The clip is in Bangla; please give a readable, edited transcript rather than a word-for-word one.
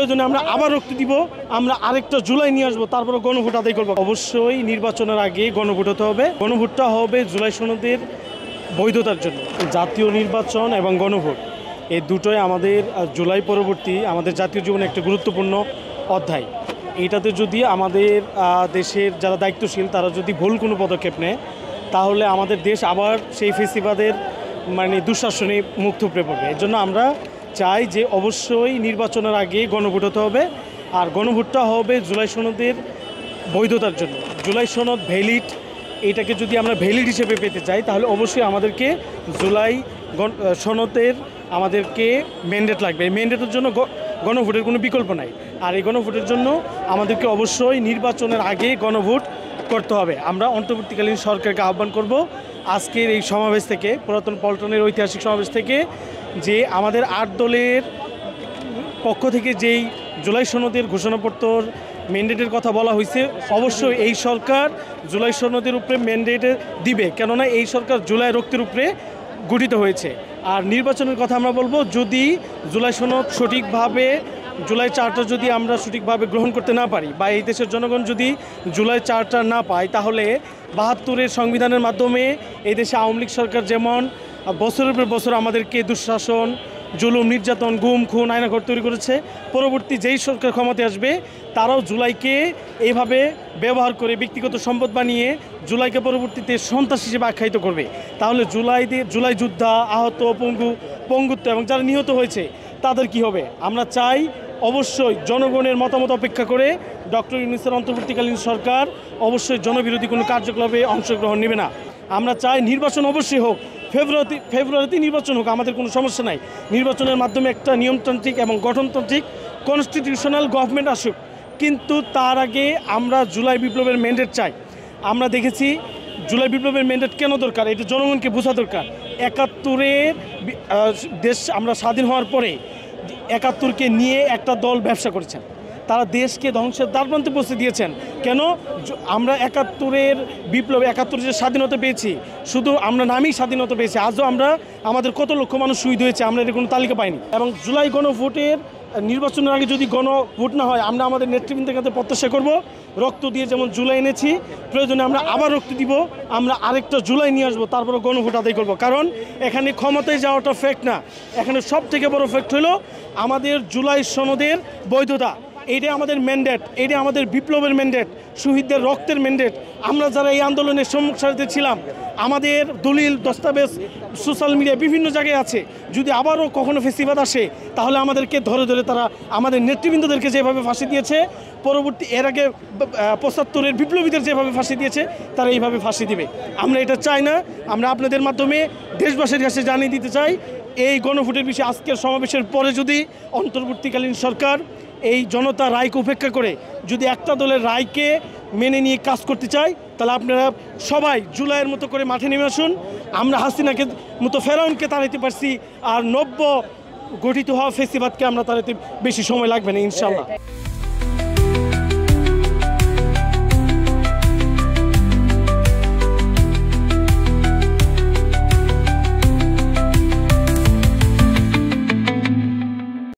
প্রয়োজনে আমরা আবার রক্ত দিব, আমরা আরেকটা জুলাই নিয়ে আসবো, তারপরে গণভোট আদায় করবো। অবশ্যই নির্বাচনের আগে গণভোট হতে হবে। গণভোটটা হবে জুলাই সনদের বৈধতার জন্য। জাতীয় নির্বাচন এবং গণভোট এই দুটোই আমাদের জুলাই পরবর্তী আমাদের জাতীয় জীবনে একটা গুরুত্বপূর্ণ অধ্যায়। এইটাতে যদি আমাদের দেশের যারা দায়িত্বশীল তারা যদি ভুল কোনো পদক্ষেপ নেয়, তাহলে আমাদের দেশ আবার সেই ফেসিবাদের দুঃশাসনে মুখ থুবড়ে পড়বে। এর জন্য আমরা চাই যে অবশ্যই নির্বাচনের আগে গণভোট হতে হবে, আর গণভোটটা হবে জুলাই সনদের বৈধতার জন্য। জুলাই সনদ ভ্যালিড, এটাকে যদি আমরা ভ্যালিড হিসেবে পেতে চাই তাহলে অবশ্যই আমাদেরকে জুলাই সনদের আমাদেরকে ম্যান্ডেট লাগবে। এই ম্যান্ডেটের জন্য গণভোটের কোনো বিকল্প নাই। আর এই গণভোটের জন্য আমাদেরকে অবশ্যই নির্বাচনের আগে গণভোট করতে হবে। আমরা অন্তর্বর্তীকালীন সরকারকে আহ্বান করব আজকের এই সমাবেশ থেকে, পুরাতন পল্টনের ঐতিহাসিক সমাবেশ থেকে, যে আমাদের 8 দলের পক্ষ থেকে যেই জুলাই সনদের ঘোষণাপত্র ম্যান্ডেটের কথা বলা হয়েছে, অবশ্যই এই সরকার জুলাই সনদের উপরে ম্যান্ডেট দিবে, কেননা এই সরকার জুলাই রক্তের উপরে গঠিত হয়েছে। আর নির্বাচনের কথা আমরা বলবো, যদি জুলাই সনদ সঠিকভাবে জুলাই চার্টার যদি আমরা সঠিকভাবে গ্রহণ করতে না পারি, বা এই দেশের জনগণ যদি জুলাই চার্টার না পায়, তাহলে 72-এর সংবিধানের মাধ্যমে এই দেশে আওয়ামী লীগ সরকার যেমন বছরের পর বছর আমাদেরকে দুঃশাসন, জুলুম, নির্যাতন, গুম, খুন, আয়নাঘর তৈরি করেছে, পরবর্তী যেই সরকার ক্ষমতায় আসবে তারাও জুলাইকে এইভাবে ব্যবহার করে ব্যক্তিগত সম্পদ বানিয়ে জুলাইকে পরবর্তীতে সন্ত্রাস হিসেবে আখ্যায়িত করবে। তাহলে জুলাই যোদ্ধা, আহত, পঙ্গুত্ব এবং যারা নিহত হয়েছে তাদের কি হবে? আমরা চাই অবশ্যই জনগণের মতামত অপেক্ষা করে ডক্টর ইউনূসের অন্তর্বর্তীকালীন সরকার অবশ্যই জনবিরোধী কোনো কার্যকলাপে অংশগ্রহণ নেবে না। আমরা চাই নির্বাচন অবশ্যই হোক, ফেব্রুয়ারিতে নির্বাচন হোক, আমাদের কোনো সমস্যা নাই। নির্বাচনের মাধ্যমে একটা নিয়মতান্ত্রিক এবং গঠনতান্ত্রিক কনস্টিটিউশনাল গভর্নমেন্ট আসুক, কিন্তু তার আগে আমরা জুলাই বিপ্লবের ম্যান্ডেট চাই। আমরা দেখেছি জুলাই বিপ্লবের ম্যান্ডেট কেন দরকার, এটা জনগণকে বোঝা দরকার। 71-এর দেশ আমরা স্বাধীন হওয়ার পরে 71-কে নিয়ে একটা দল ব্যবসা করেছেন, তারা দেশকে ধ্বংসের দ্বারপ্রান্তে পৌঁছে দিয়েছেন। কেন? আমরা 71-এর বিপ্লবে 71 যে স্বাধীনতা পেয়েছি, শুধু আমরা নামেই স্বাধীনতা পেয়েছি, আজও আমরা আমাদের কত লক্ষ মানুষ শহীদ হয়েছে আমরা এর কোনো তালিকা পাইনি। এবং জুলাই গণভোটের নির্বাচনের আগে যদি গণভোট না হয়, আমরা আমাদের নেতৃবৃন্দের কাছে প্রত্যাশা করব, রক্ত দিয়ে যেমন জুলাই এনেছি, প্রয়োজনে আমরা আবার রক্ত দিব, আমরা আরেকটা জুলাই নিয়ে আসবো, তারপরে গণভোট আদায় করবো। কারণ এখানে ক্ষমতায় যাওয়াটা ফ্যাক্ট না, এখানে সব থেকে বড় ফ্যাক্ট হলো আমাদের জুলাই সনদের বৈধতা। এইটাই আমাদের ম্যান্ডেট, এইটা আমাদের বিপ্লবের ম্যান্ডেট, শহীদদের রক্তের ম্যান্ডেট। আমরা যারা এই আন্দোলনের সম্মুখ সারিতে ছিলাম, আমাদের দলিল দস্তাবেজ সোশ্যাল মিডিয়া বিভিন্ন জায়গায় আছে। যদি আবারও কখনো ফেসিবাদ আসে, তাহলে আমাদেরকে ধরে ধরে তারা আমাদের নেতৃবৃন্দদেরকে যেভাবে ফাঁসি দিয়েছে, পরবর্তী এর আগে 75-এর বিপ্লবীদের যেভাবে ফাঁসি দিয়েছে, তারা এইভাবে ফাঁসি দিবে। আমরা এটা চাই না। আমরা আপনাদের মাধ্যমে দেশবাসীর কাছে জানিয়ে দিতে চাই, এই গণভোটের বিষয়ে আজকের সমাবেশের পরে যদি অন্তর্বর্তীকালীন সরকার এই জনতা রায়কে উপেক্ষা করে যদি একটা দলের রায়কে মেনে নিয়ে কাজ করতে চায়, তাহলে আপনারা সবাই জুলাইয়ের মতো করে মাঠে নেমে আসুন। আমরা হাসিনাকে মতো ফেরাউনকে তাড়াইতে পারছি, আর নব্য গঠিত হওয়া ফেসিবাদকে আমরা তাড়াইতে বেশি সময় লাগবে না ইনশাআল্লাহ।